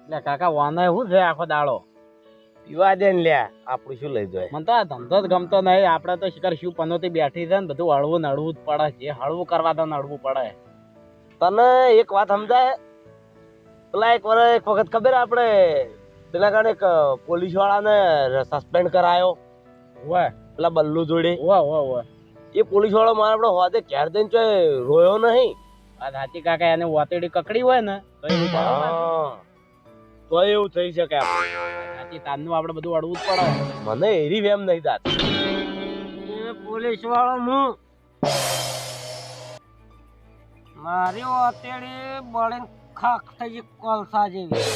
એટલે કાકા વાને શું છે આખો દાડો પીવા દે ને લ્યા આપણું શું લઈ જાય. મને તો આ ધંધો જ ગમતો નહીં. આપણે તો શિકાર શું પનોતી બેઠી છે ને બધું હળવું નડવું જ પડે. જે હળવું કરવા તો નડવું પડે. તને એક વાત સમજાય પેલા એક વખત ખબર આપણે પેલા કારણે એક પોલીસ વાળાને સસ્પેન્ડ કરાયો ઓય પેલા બલ્લુ જોડે. ઓય એ પોલીસ વાળો મારા આપણે હોદે ઘેર જઈને ચોય રોયો નહીં. આ સાચી કાકા એને વાતેડી કકડી હોય ને તો એવું તો એવું થઈ શકે આપણે. સાચી તાનનું આપણે બધું અડવું જ પડે. મને એરી વેમ નહીં થાત. પોલીસ વાળો હું મારી વાતેડી બળે ખાખ થઈ ગઈ કોલસા જેવી.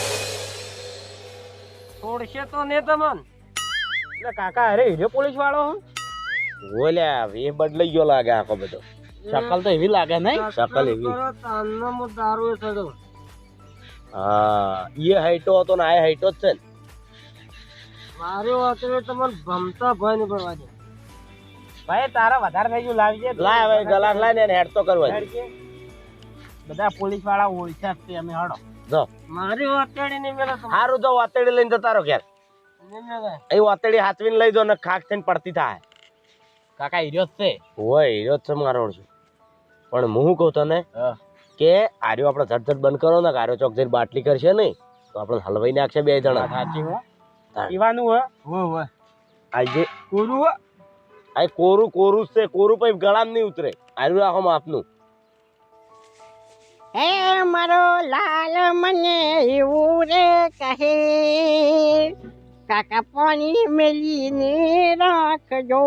છોડશે તો ને તમન. એટલે કાકા અરે હીરો પોલીસ વાળો બોલ્યા એ બદલાઈ ગયો લાગે આખો બધો. શકલ તો એવી લાગે નહીં. શકલ એવી. દારૂ ચડો. હા એ હાઈટો હતો ને આ હાઈટો જ છે ને. મારી વાતેડી તમને ભમતા ભય નહીં પડવા દે. ભાઈ તારા વધારે થઈ ગયું લાવજે. લાય હવે ગલાસ લાય ને હેડ તો કરવા દે. બધા પોલીસ વાળા ઓળખ્યા છે અમે હડો. જો મારી વાતેડી નહીં મેળો. સારું જો વાતેડી લઈને જતા રહો ઘેર. એ વાતેડી હાથવીને લઈ દો ને ખાક થઈને પડતી થાય. કાકા હીરો જ છે. હોય હીરો જ છે મારો છું. પણ હું કહું તને કે આર્યો આપણે ઝટઝટ બંધ કરો ને આર્યો ચોક જઈને બાટલી કરશે નહીં તો આપણે હલવાઈ નાખશે બે જણા. સાચી હો. પીવાનું હો. હોય આજે કોરું હો. આ કોરું છે. કોરું પછી ગળામાં નહીં ઉતરે. આર્યું રાખો માપનું. હે મારો લાલ મને એવું રે કહે કાકા પાણી મેલીને રાખજો.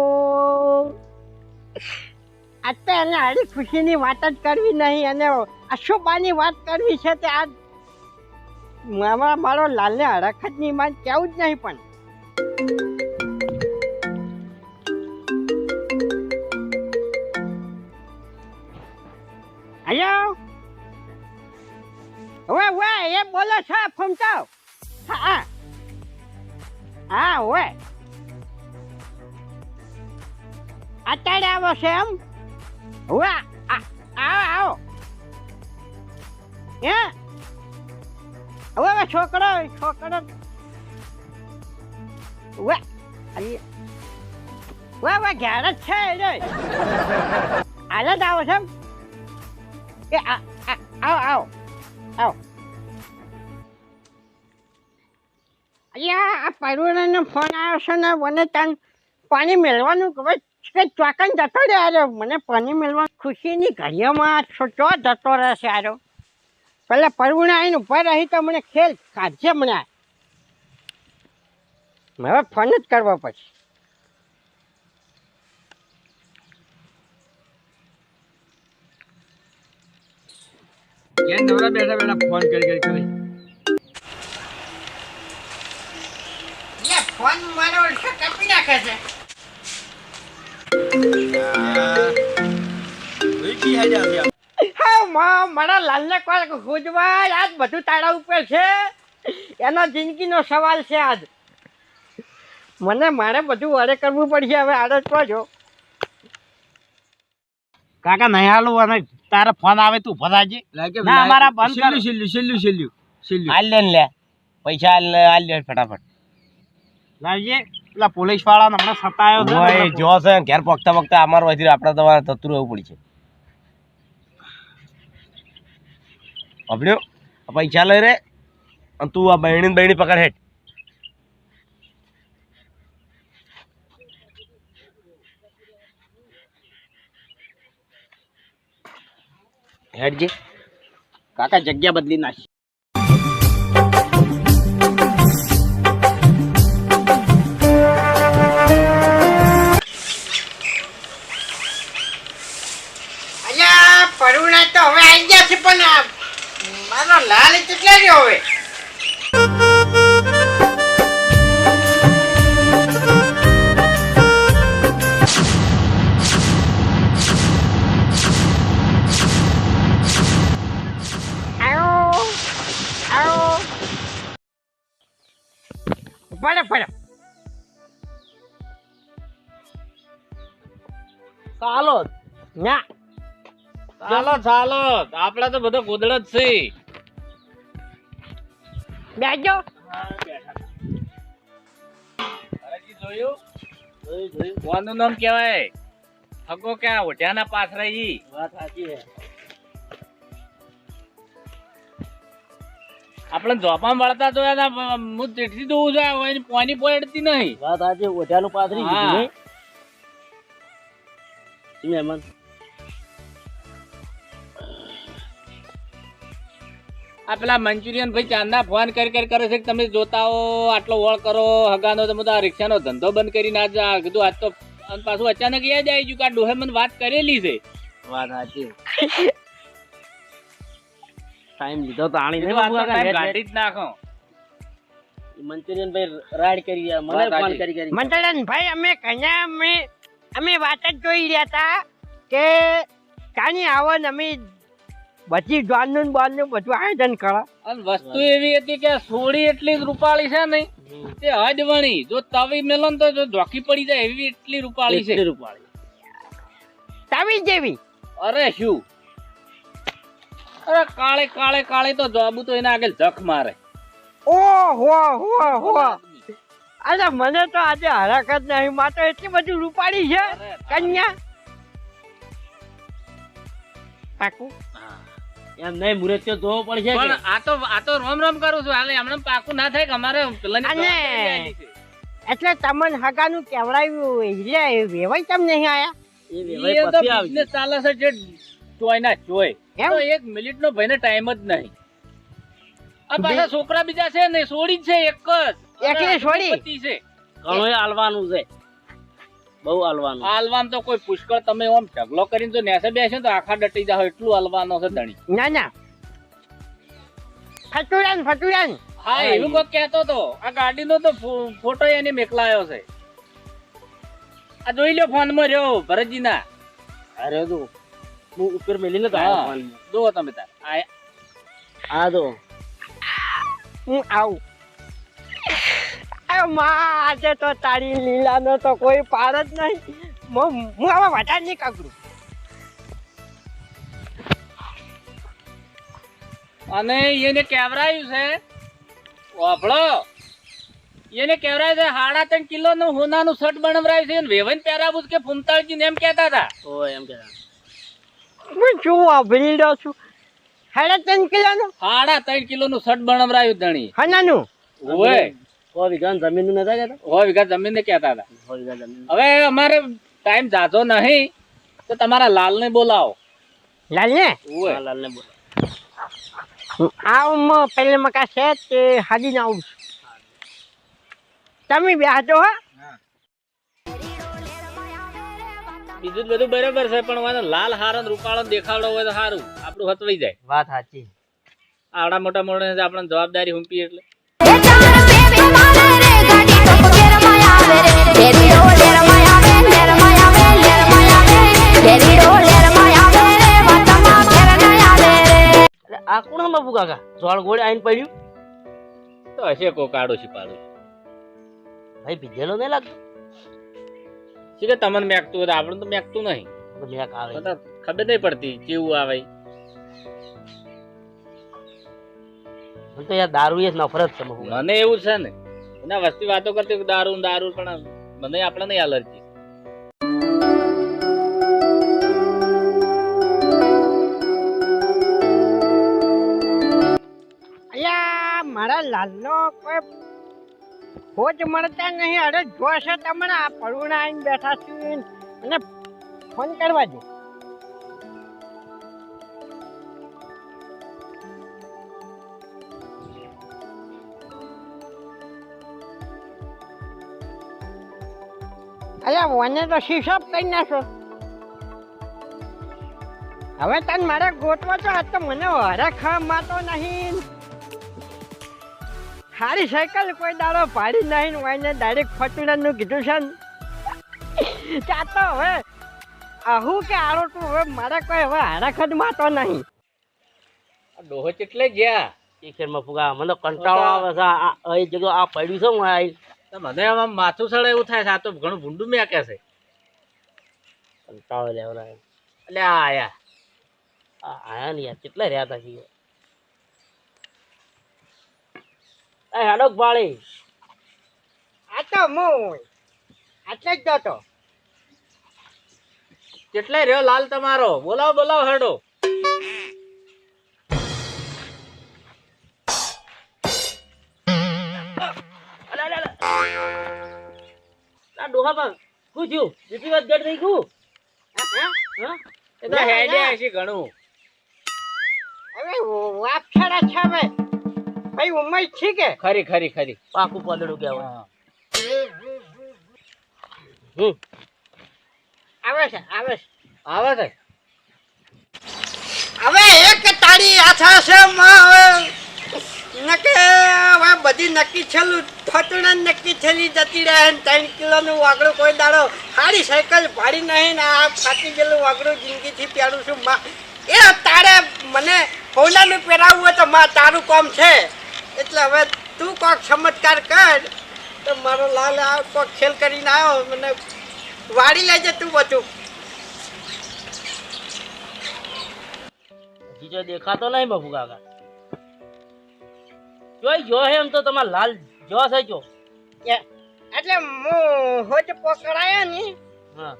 અત્યારે હારી ખુશીની વાત જ કરવી નહીં અને અશુભાની વાત કરવી છે તે આ મારો લાલને હરખતની વાત કેવું જ નહીં. પણ હલો ઓય એ બોલો છો ફમતાવ. હા હા ઓય અત્યારે આવો છે એમ. ઓય આવો હે હવે છોકરો ઓય ઓય ઘેર જ છે હાલ જ આવો છે એમ. એ આવો અહીંયા આ પરુણાનો ફોન આવ્યો છે ને મને તને પાણી મેળવાનું ખબર કે ચોકન જતો રહે. આર્યો મને પાણી મેળવા ખુશીની ઘડીઓમાં ચો જતો રહેશે. આર્યો પેલા પરુણા આવીને ઉભા રહી તો મને ખેલ કાઢશે. મને હવે ફોન જ કરવો પછી. નવરા બેઠા બેઠા ફોન કરી ફોન મારો કાપી નાખે છે. મારા લાલને કોઈ ખોજવા આજ બધું તારા ઉપર છે. એનો જિંદગીનો સવાલ છે આજ. મારે બધું વારે કરવું પડશે હવે. આડે જ કહો કાકા નહીં હાલું અને તારે ફોન આવે તું ભરાજી. ના અમારા બંધ કર. છેલ્લું હાલ લે ને લે પૈસા હાલ લે ફટાફટ લાવજે. પેલા પોલીસ વાળા હમણાં સતાયો છે. ઓય જો છે ઘેર પગતા અમારું વધી આપણે તમારે થતું રહેવું પડશે. અભડ્યો પૈસા લઈ રે અને તું આ બહેણી પકડ હેઠ. હેડજી કાકા જગ્યા બદલી નાખી. અહીંયા પરુણા તો હવે આવી ગયા છે પણ મારો લાલ કેટલા રહ્યો હવે. પડે ચાલો ના ચાલો આપડે તો બધો ગોદડ જ છે. બેજો કોનું નામ કેવાય હગો ક્યાં ઓઢ્યાના પાથરા ઈ વાત સાચી છે. આપણે જોપામાં વળતા જોયા હતા હું ચીઠી દઉં છું એની પોની પડતી નહીં વાત સાચી, ઓઢિયાનું પાથરી હા. કીધું નહીં? શું મહેમાન? આ પેલા મંચુરિયન ભાઈ ચાંદા ફોન કરી કરે છે કે તમે જોતા હો આટલો વળ કરો હગાનો તમે તો આ રિક્ષાનો ધંધો બંધ કરીને આજ આ કીધું આજ તો અને પાછું અચાનક યાદ આવી ગયું કે આ ડોહે મને વાત કરેલી છે વાત સાચી. ટાઈમ લીધો તો આણી કીધું આ તો time કાઢી જ નાખો મંચુરિયન ભાઈ રાઈડ કરી ગયા, મને વાત ફોન સાચી. કરી મંતળન ભાઈ અમે કન્યા અમે વાત જ જોઈ રહ્યા હતા કે કાની આવો ને અમે બધી જોનનું બોનનું બધું આયોજન કરો. અને વસ્તુ એવી હતી કે સોડી એટલી જ રૂપાળી છે ને તે હદ વણી જો તવી મેલો ને તો જો ધોકી પડી જાય એવી એટલી રૂપાળી છે રૂપાળી. તાવી જેવી અરે શું અરે કાળે કાળે કાળે તો જાબુ તો એના આગળ જખ મારે ઓહો હો હો અરે મને તો આજે હરખ જ નહીં, માં તો એટલી બધી રૂપાળી છે કન્યા. પાકું એમ નહીં, મુરતિયો જોવો પડશે કે? પણ આ તો રોમ રોમ કરું છું હાલે હમણાં પાકું ના થાય કે અમારે પેલાની અને જવાબદારી આલી છે. એટલે તમને હગાનું કેવડાવ્યું એટલે વેવાય કેમ નહીં આયા એ એ વેવાઈ તો પછી આવશે. business ચાલે છે જે ચોય ના ચોય એમ? તો એક મિનિટ નો ભાઈને ટાઈમ જ નહીં આ પાછા છોકરા બીજા છે ને સોડી જ છે એક જ એકલી સોડી? પતિ છે ઘણું હાલવાનું છે, બહુ હાલવાનું. હાલવાન તો કોઈ પુષ્કળ તમે આમ ઢગલો કરીને જો નેસે બેસે તો આખા ડટી જાવ એટલું હાલવાનો છે ધણી ના ના ફટુરાન હા એવું કોક કહેતો તો આ ગાડીનો તો ફોટો એને મેકલાયો છે આ જોઈ લ્યો ફોન માં રહ્યો ભરતજી ના અરે તો હું ઉપર મેલીને તો આવ્યો ફોન. જુઓ તમે તાર આ તો હું આવું. અરે માં આજે તો તારી લીલાનો તો કોઈ પાર જ નહીં. હું હવે વધારે નહીં કાકરું. અને એને કેવરાયું છે વાપડો એને કેવરાયું છે 3.5 કિલો નું હોનાનું શર્ટ બનાવરાયું છે વેવન પહેરાવું કે ફૂમતાળજી ને એમ કહેતા હતા ઓ એમ કે હું શું વાપરી રહ્યો છું 3.5 કિલોનું 3.5 કિલો નું શર્ટ બનાવરાયું ધણી હનાનું ઓય 100 વીઘા જમીન નું નતા કહેતા? 100 વીઘા જમીન ને કહેતા હતા 100 વીઘા જમીન. હવે અમારે ટાઈમ જાજો નહીં તો તમારા લાલ ને બોલાવો લાલને ઓય હા, લાલને બોલો. આવું પેલે મકા છે તે હાડીને આવું છું. તમે બેસજો હો. બીજું બધું બરાબર છે પણ મને લાલ હારો ને રૂપાળો ને દેખાડો હોય તો સારું આપણું હતવાઈ જાય વાત સાચી. આવડા મોટા મોટા આપણે જવાબદારી હુંપી એટલે આ કોણ હમ બાપુ કાકા જોળ ગોળે આઈને પડ્યું? તો હશે કોક આડો પાડો ભાઈ ભીજેલો નહીં લાગતો? છે કે તમને મેકતું હોય તો આપણે તો મેકતું નહીં તો મેક આવે. તો ખબર નહીં પડતી કેવું આવે મને તો યાર દારૂ એ જ નફરત છે બાપુ. મને એવું છે ને એના વસ્તી વાતો કરતી કે દારૂ ને દારૂ પણ મને આપણે નહીં એલર્જી અલ્યા મારા લાલનો કોઈ ખોજ મળતા નહીં. અરે જોશે તમને આ પરુણા આવીને બેઠા છું અને ફોન કરવા દે. અલ્યા મને તો શીશપ કરી નાખો. હવે તને મારે ગોતવા તો આજ તો મને હરખ માતો નહીં. ખાલી સાયકલ કોઈ દાડો પાડી નહીં વાઈને ડાયરેક્ટ ફોર્ચ્યુનરનું કીધું છે ને ત્યાં તો હવે આહું કે આડો તું હવે મારે કોઈ હવે હરખ જ માતો નહીં. ડોહો કેટલે ગયા એ ખેરમાં ફુગા મને તો કંટાળો આવે છે. આ એ જગ્યા આ પડ્યું છે હું આઈ તો મને આમ માથું સડે એવું થાય છે આ તો ઘણું ભૂંડું મેકે છે કંટાળો લેવડા. એટલે આ આયા આયા ને યાર કેટલા રહ્યા હતા છીએ. એ હેડો ભાળી આ તો હું આટલે જ જતો. કેટલે રહ્યો લાલ તમારો? બોલાવો બોલાવો હેડો. આ ડોહા પર શું થયું? બીજી વાત ગઢ થઈ ગયું? હા? એ તો હેડે હશે ઘણું. હવે વાપ છડા છે હવે ભાઈ ઉંમર છે કે ખરી ખરી ખરી. પાકું પલડું કહેવાય. હા. આવે છે આવે છે. આવે છે. હવે એક તાળી આછા છે માં નકે હવે બધી નક્કી છેલું ફટુણા નક્કી છેલી જતી રહે ને 3 કિલોનું વાગડું કોઈ દાડો હારી સાયકલ ભાડી નહીં ને આ ફાટી ગયેલું વાગડું જિંદગીથી પહેરું છું માં. એ તારે મને હોનાનું પહેરાવવું હોય તો માં તારું કામ છે એટલે હવે તું કોક ચમત્કાર કર તો મારો લાલ આ કોક ખેલ કરીને આવ્યો મને વાળી લેજે તું બધું. હજી જો દેખાતો નહીં બાપુ કાકા. જોઈ જો હે એમ તો તમાર લાલ જો છે જો. એટલે હું હોજ પકડાયો ને હા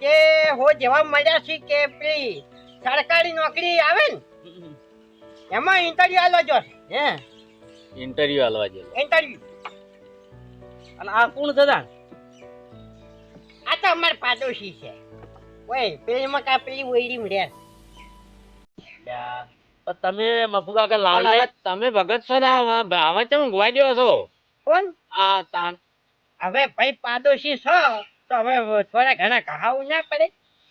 કે હો જેવા મળ્યા છે કે પેલી સરકારી નોકરી આવે ને એમાં ઇન્ટરવ્યુ આલો જો હે ઇન્ટરવ્યુ આલવા જેલો. ઇન્ટરવ્યુ. અને આ કોણ થતા? આ તો અમાર પાડોશી છે. ઓય પેલી માં કા પેલી વૈડી મળ્યા. પણ તમે બાપુ કાકા લાલ પણ હવે તમે ભગત છો ને આવા ચમ ગોવા જેવો છો? કોણ? આ તાન હવે ભાઈ પાડોશી છો તો હવે થોડા ઘણા કહાવું ના પડે.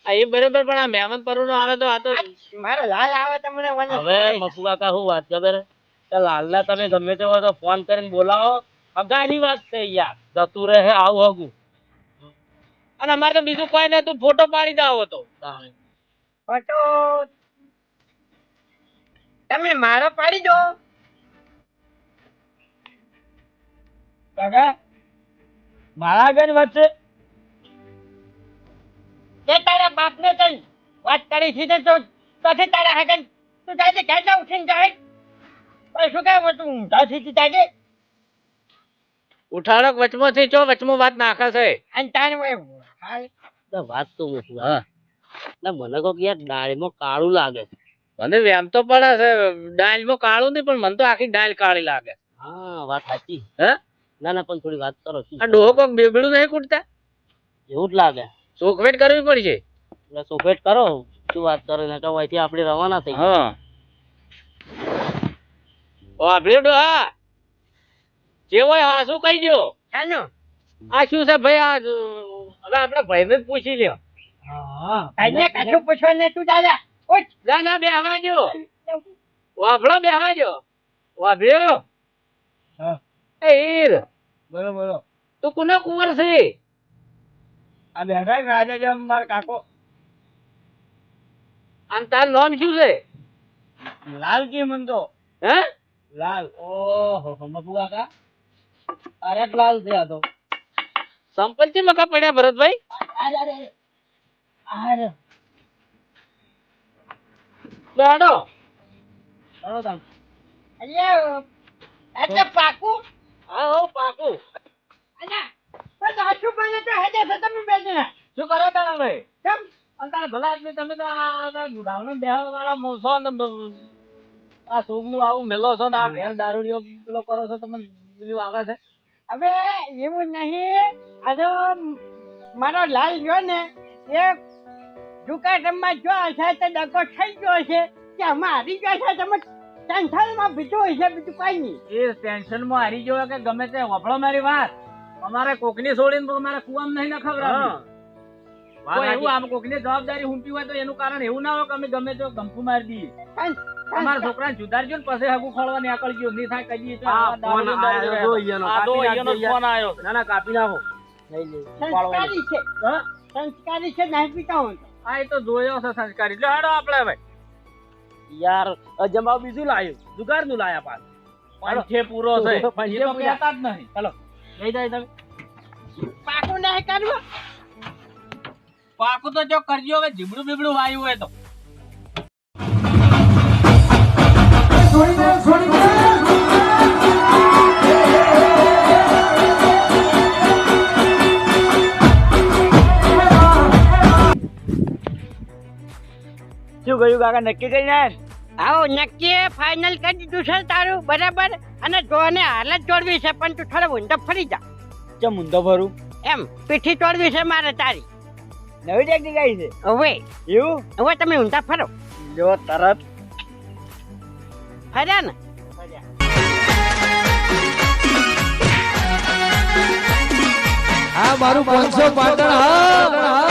આ એ બરોબર, પણ આ મહેમાન પરુનો આવે તો આ તો મારો લાલ આવે તમને મને હવે બાપુ કાકા શું વાત ખબર કે લાલના તમે ગમે તે હોય તો ફોન કરીને બોલાવો. અગાની વાત છે યાર, જતું રહે આવું હગું. અને અમારે તો બીજું કોઈ નહીં, તું ફોટો પાડી દાવ હતો. ફોટો તમે મારો પાડી દો કાકા મારા આગળ વાત છે. તે તારા બાપને તને વાત કરી છે તો પછી તારા હગન તું જાય ક્યાં ઉઠીને જાય પછી શું કામ તું ઊંધાથી જાય ઉઠાડક વચમાંથી ચો વચમાં વાત નાખે છે. અને તારે તો વાત તો હું હા ના મને કોક યાર ડાળીમાં કાળું લાગે છે. મને વેમ તો પડે છે, ડાયલમાં કાળું નહીં પણ મને તો આખી ડાયલ કાળી લાગે. હા વાત સાચી. હે ના ના પણ થોડી વાત કરો. શું આ ડોહો કોક બેબડું નહીં કૂટતા? એવું જ લાગે. ચોખવેટ કરવી પડશે. એટલે સોફેટ કરો શું વાત કરો ને તો અહીંથી આપણે રવાના થઈ. હા વાપરી ડોહા જેવો હા શું કહી દો. શાનું આ શું છે ભાઈ? આ હવે આપણે ભાઈને જ પૂછી લ્યો. હા તને કશું પૂછવાનું તું દાદા ઉઠ ના ના બેહવા જો, વાપડો બેહવા જો. વાપર્યો હા એ હીર બોલો બોલો. તું કોના કુંવર છે? આ બેઠા રાજા જેમ મારા કાકો અને તારું નામ શું છે? લાલ કી મનતો હે લાલ. ઓહો બાપુ કાકા અરે લાલ છે આ તો. સંપલથી મકા પડ્યા ભરતભાઈ. અરે અરે અરે બેડો ચલો તમે. અલ્યા એટલે પાકું હા હો પાકું. અલ્યા બસ આછું બને તો હેડે છે તમે બેસીને શું કરો તારા ભાઈ? કેમ અને તારા ભલા આદમી તમે તો આ ગામનો બેહવા વાળા મોસો ને આ સોગનું આવું મેલો છો ને આ ભેર દારૂડિયો પેલો કરો છો, તમે પેલું આવે છે. હવે એવું નહીં આજે મારો લાલ જો ને એ દુકાનમાં જો હશે તો ડકો થઈ ગયો છે કે આમાં હારી ગયો છે તમે ટેન્શનમાં બીજું હોય છે બીજું કઈ નહીં. એ ટેન્શનમાં હારી ગયો કે ગમે તે વફળો મારી વાત. અમારે કોકની છોડીને અમારે કુવામાં નહીં ના ખબર. કોઈ એવું આમ કોકની જવાબદારી ઊંપી હોય તો એનું કારણ એવું ના હોય કે અમે ગમે તે ગમતું મારી દઈએ. અમારા છોકરાને સુધારજો ને પછી હગું ખોળવા નીકળજો નહીં થાય કદી તો આ ફોન આયો જો ઈયોનો, આ તો કાપી ઈયોનો નાખજો ફોન આવ્યો. ના ના કાપી નાખો. લઈ લે સંસ્કારી છે હા સંસ્કારી છે નહીં પીતા હું તો. આ એ તો જોયો છે સંસ્કારી. લે હાડો આપણે હવે યાર અજમાવ બીજું લાયું જુગાર નું લાયા પાછું. પંચે પૂરો છે. પંચે એ તો પૂરા. કહેતા જ નહીં. ચલો લઈ જાય તમે. પાકું નહીં કરવું પાકું તો જો કરજો. હવે જીબડું બીબડું વાયું હોય તો છોડી દે બધું કાકા નક્કી કરી નાખ. આવો નક્કી ફાઇનલ કરી દીધું છે તારું બરાબર. અને જોને હાલ જ જોડવી છે પણ તું થોડો ઊંધો ફરી જા ચમ ઊંધો ભરું. એમ પીઠી તોડવી છે મારે તારી. નવી ટેકનિક આવી છે હવે એવું. હવે તમે ઊંધા ફરો. જો તરત ફર્યા ને આ મારું 500 પાટણ હા